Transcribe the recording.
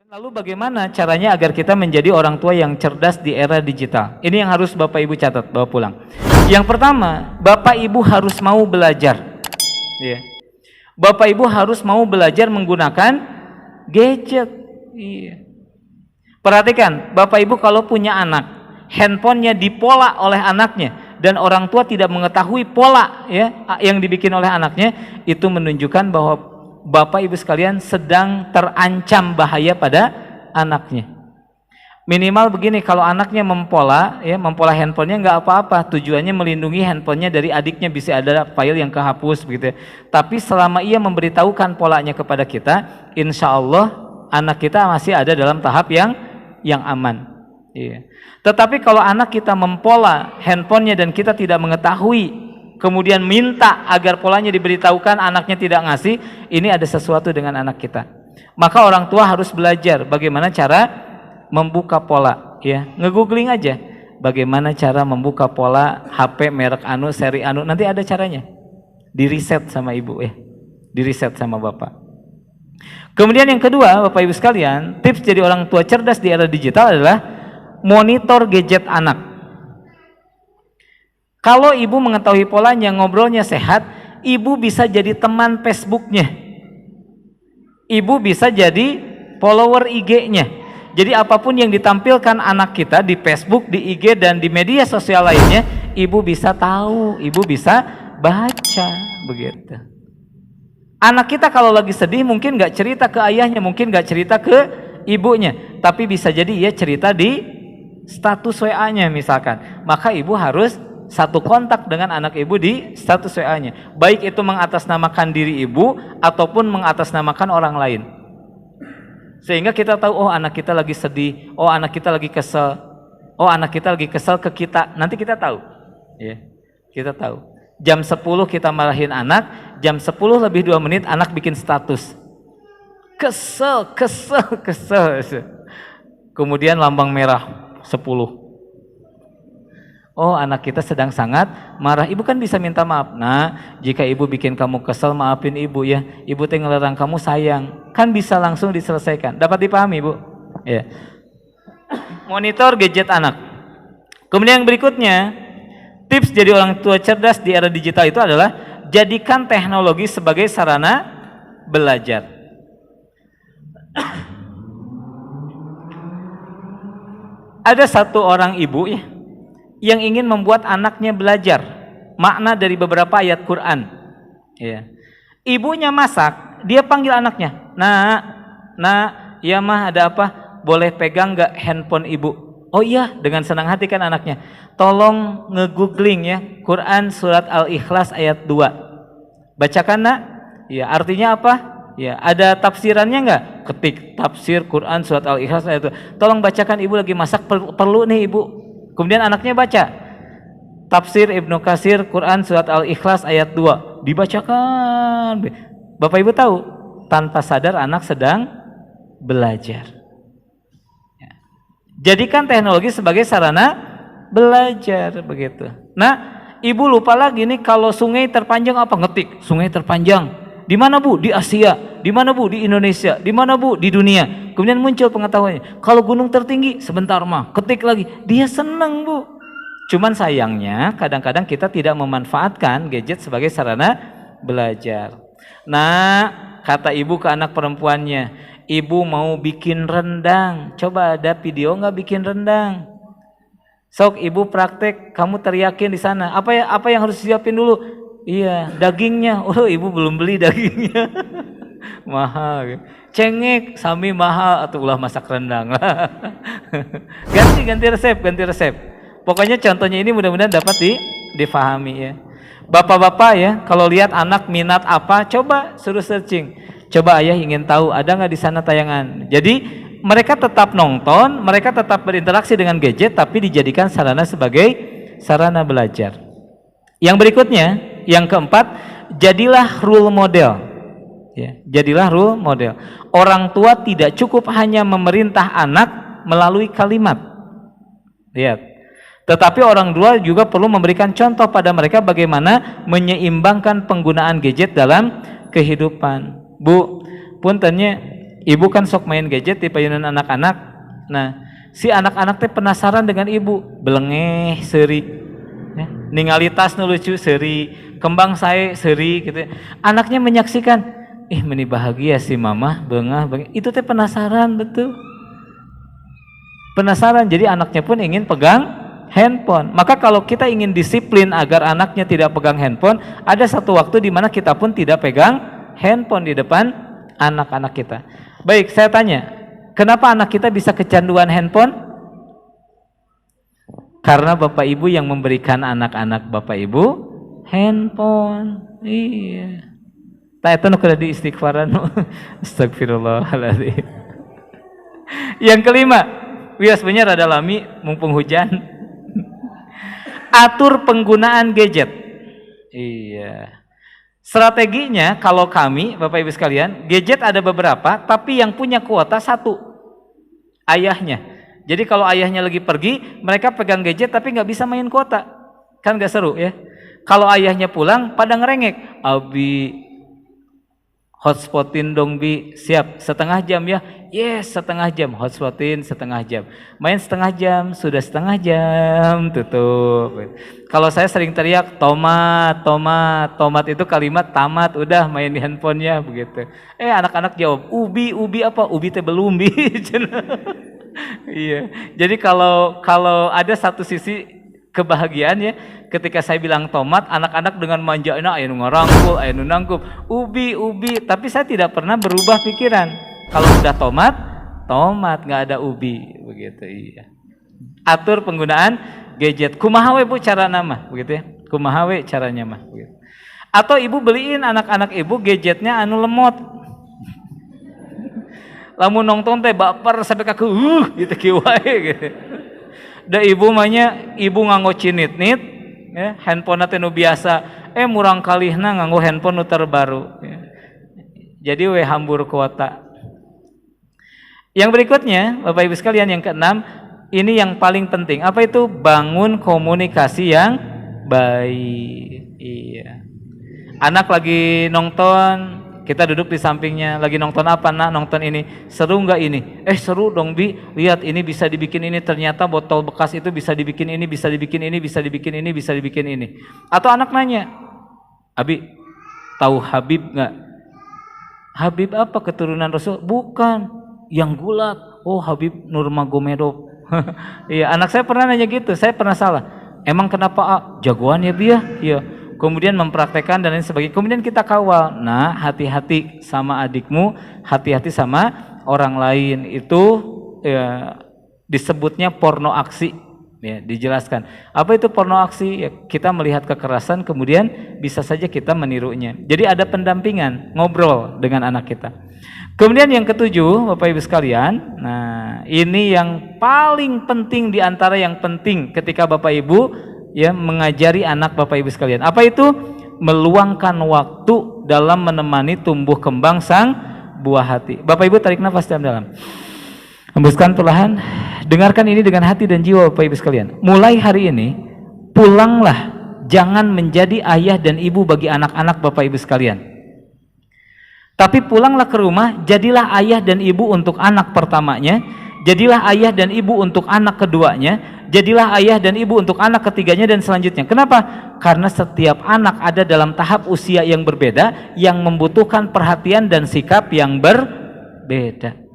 Lalu bagaimana caranya agar kita menjadi orang tua yang cerdas di era digital? Ini yang harus Bapak Ibu catat, bawa pulang. Yang pertama, Bapak Ibu harus mau belajar. Ya. Bapak Ibu harus mau belajar menggunakan gadget. Iya. Perhatikan, Bapak Ibu kalau punya anak, handphonenya dipola oleh anaknya dan orang tua tidak mengetahui pola ya yang dibikin oleh anaknya, itu menunjukkan bahwa Bapak Ibu sekalian sedang terancam bahaya pada anaknya. Minimal begini, kalau anaknya mempola handphonenya nggak apa-apa, tujuannya melindungi handphonenya dari adiknya, bisa ada file yang kehapus begitu ya. Tapi selama ia memberitahukan polanya kepada kita, insya Allah anak kita masih ada dalam tahap yang aman. Iya. Tetapi kalau anak kita mempola handphonenya dan kita tidak mengetahui, kemudian minta agar polanya diberitahukan, anaknya tidak ngasih, ini ada sesuatu dengan anak kita. Maka orang tua harus belajar bagaimana cara membuka pola, ya. Nge-googling aja bagaimana cara membuka pola HP merek anu, seri anu, nanti ada caranya. Di-reset sama ibu ya. Di-reset sama bapak. Kemudian yang kedua, Bapak Ibu sekalian, tips jadi orang tua cerdas di era digital adalah monitor gadget anak. Kalau ibu mengetahui polanya, ngobrolnya sehat, ibu bisa jadi teman Facebooknya, ibu bisa jadi follower IG-nya. Jadi apapun yang ditampilkan anak kita di Facebook, di IG, dan di media sosial lainnya, ibu bisa tahu, ibu bisa baca, begitu. Anak kita kalau lagi sedih mungkin nggak cerita ke ayahnya, mungkin nggak cerita ke ibunya, tapi bisa jadi ia cerita di status WA-nya misalkan. Maka ibu harus satu kontak dengan anak ibu di status WA-nya, baik itu mengatasnamakan diri ibu ataupun mengatasnamakan orang lain, sehingga kita tahu, oh anak kita lagi sedih, oh anak kita lagi kesel, oh anak kita lagi kesel ke kita. Nanti kita tahu ya, kita tahu jam 10 kita marahin anak, jam 10 lebih 2 menit anak bikin status kesel, kemudian lambang merah 10. Oh, anak kita sedang sangat marah. Ibu kan bisa minta maaf. Nah, jika ibu bikin kamu kesel, maafin ibu ya. Ibu teh ngelarang kamu sayang. Kan bisa langsung diselesaikan. Dapat dipahami, Bu? Ya. Monitor gadget anak. Kemudian yang berikutnya, tips jadi orang tua cerdas di era digital itu adalah jadikan teknologi sebagai sarana belajar. Ada satu orang ibu ya, yang ingin membuat anaknya belajar makna dari beberapa ayat Quran. Ya. Ibunya masak, dia panggil anaknya, nak, ya mah ada apa? Boleh pegang nggak handphone ibu? Oh iya, dengan senang hati kan anaknya. Tolong nge-googling ya, Quran surat Al-Ikhlas ayat 2. Bacakan nak. Ya, artinya apa? Ya, ada tafsirannya nggak? Ketik tafsir Quran surat Al-Ikhlas ayat 2. Tolong bacakan, ibu lagi masak, perlu nih ibu. Kemudian anaknya baca tafsir Ibnu Katsir Quran surat Al-Ikhlas ayat 2, dibacakan. Bapak Ibu tahu, tanpa sadar anak sedang belajar. Jadikan teknologi sebagai sarana belajar, begitu. Nah, ibu lupa lagi nih, kalau sungai terpanjang apa? Ngetik sungai terpanjang di mana Bu? Di Asia. Di mana Bu? Di Indonesia. Di mana Bu? Di dunia. Kemudian muncul pengetahuannya. Kalau gunung tertinggi, sebentar mah, ketik lagi. Dia senang, Bu. Cuman sayangnya kadang-kadang kita tidak memanfaatkan gadget sebagai sarana belajar. Nah, kata ibu ke anak perempuannya, ibu mau bikin rendang. Coba ada video nggak bikin rendang? Sok ibu praktek, kamu teriakin di sana. Apa yang harus disiapin dulu? Iya, dagingnya. Oh, ibu belum beli dagingnya. Mahal. Cengek sami mahal, atau ulah masak rendang lah. ganti resep. Pokoknya contohnya ini mudah-mudahan dapat difahami ya. Bapak-bapak ya, kalau lihat anak minat apa, coba suruh searching. Coba ayah ingin tahu ada nggak di sana tayangan. Jadi mereka tetap nonton, mereka tetap berinteraksi dengan gadget, tapi dijadikan sarana sebagai sarana belajar. Yang berikutnya, yang keempat, jadilah role model. Ya, jadilah role model. Orang tua tidak cukup hanya memerintah anak melalui kalimat. Lihat. Tetapi orang tua juga perlu memberikan contoh pada mereka bagaimana menyeimbangkan penggunaan gadget dalam kehidupan. Bu, puntennya ibu kan sok main gadget di payunan anak-anak. Nah, si anak-anak teh penasaran dengan ibu, belengeh seuri. Ya, ningali tas nu lucu seuri, kembang sae seuri gitu. Anaknya menyaksikan, meni bahagia si mama, bengah. Itu teh penasaran betul. Penasaran, jadi anaknya pun ingin pegang handphone. Maka kalau kita ingin disiplin agar anaknya tidak pegang handphone, ada satu waktu di mana kita pun tidak pegang handphone di depan anak-anak kita. Baik, saya tanya, kenapa anak kita bisa kecanduan handphone? Karena bapak ibu yang memberikan anak-anak bapak ibu handphone. Iya. Tak itu nu kudu istighfaran. Astagfirullahaladzim. Yang kelima, wias bener ada lami mumpung hujan. Atur penggunaan gadget. Iya. Strateginya kalau kami, Bapak Ibu sekalian, gadget ada beberapa, tapi yang punya kuota satu, ayahnya. Jadi kalau ayahnya lagi pergi, mereka pegang gadget tapi nggak bisa main kuota, kan nggak seru ya. Kalau ayahnya pulang, pada ngerengek, abi hotspotin dong bi, siap setengah jam ya, yes setengah jam, hotspotin setengah jam, main setengah jam, sudah setengah jam, tutup. Kalau saya sering teriak tomat, tomat, tomat itu kalimat tamat, udah main di handphonenya begitu. Anak-anak jawab ubi apa, ubi teh belum bi. Iya, jadi kalau ada satu sisi kebahagiaan ya, ketika saya bilang tomat, anak-anak dengan manjana aya nu ngarangkul, aya nu nangkup, ubi, tapi saya tidak pernah berubah pikiran. Kalau sudah tomat, nggak ada ubi, begitu. Iya. Atur penggunaan gadget. Kumaha we Bu cara nama, begitu ya. Kumaha we caranya mah, begitu. Atau ibu beliin anak-anak ibu gadgetnya anu lemot. Lamun nonton teh baper sampai kaku gitu kieu wae gitu. Da ibu mahnya ibu nganggo cinit-nit ya, handphone teh nu biasa murang kalihna nganggo handphone nu terbaru ya. Jadi we hambur kuota. Yang berikutnya Bapak Ibu sekalian, yang keenam, ini yang paling penting. Apa itu? Bangun komunikasi yang baik. Iya. Anak lagi nonton, kita duduk di sampingnya, lagi nonton apa nak? Nonton ini, seru nggak ini? Seru dong bi, lihat ini bisa dibikin ini, ternyata botol bekas itu bisa dibikin ini, bisa dibikin ini, bisa dibikin ini, bisa dibikin ini. Atau anak nanya, Abi, tahu Habib nggak? Habib apa? Keturunan Rasul? Bukan, yang gulat. Oh Habib Nurmagomedov. Iya, anak saya pernah nanya gitu, saya pernah salah. Emang kenapa jagoan ya bi ya? Iya. Kemudian mempraktekkan dan lain sebagainya. Kemudian kita kawal. Nah, hati-hati sama adikmu, hati-hati sama orang lain. Itu ya, disebutnya porno aksi. Ya, dijelaskan. Apa itu porno aksi? Ya, kita melihat kekerasan, kemudian bisa saja kita menirunya. Jadi ada pendampingan, ngobrol dengan anak kita. Kemudian yang ketujuh, Bapak Ibu sekalian, nah ini yang paling penting di antara yang penting ketika Bapak Ibu ya mengajari anak Bapak Ibu sekalian. Apa itu? Meluangkan waktu dalam menemani tumbuh kembang sang buah hati. Bapak Ibu tarik nafas dalam. Hembuskan perlahan. Dengarkan ini dengan hati dan jiwa Bapak Ibu sekalian. Mulai hari ini pulanglah, jangan menjadi ayah dan ibu bagi anak-anak Bapak Ibu sekalian. Tapi pulanglah ke rumah, jadilah ayah dan ibu untuk anak pertamanya, jadilah ayah dan ibu untuk anak keduanya, jadilah ayah dan ibu untuk anak ketiganya dan selanjutnya. Kenapa? Karena setiap anak ada dalam tahap usia yang berbeda, yang membutuhkan perhatian dan sikap yang berbeda.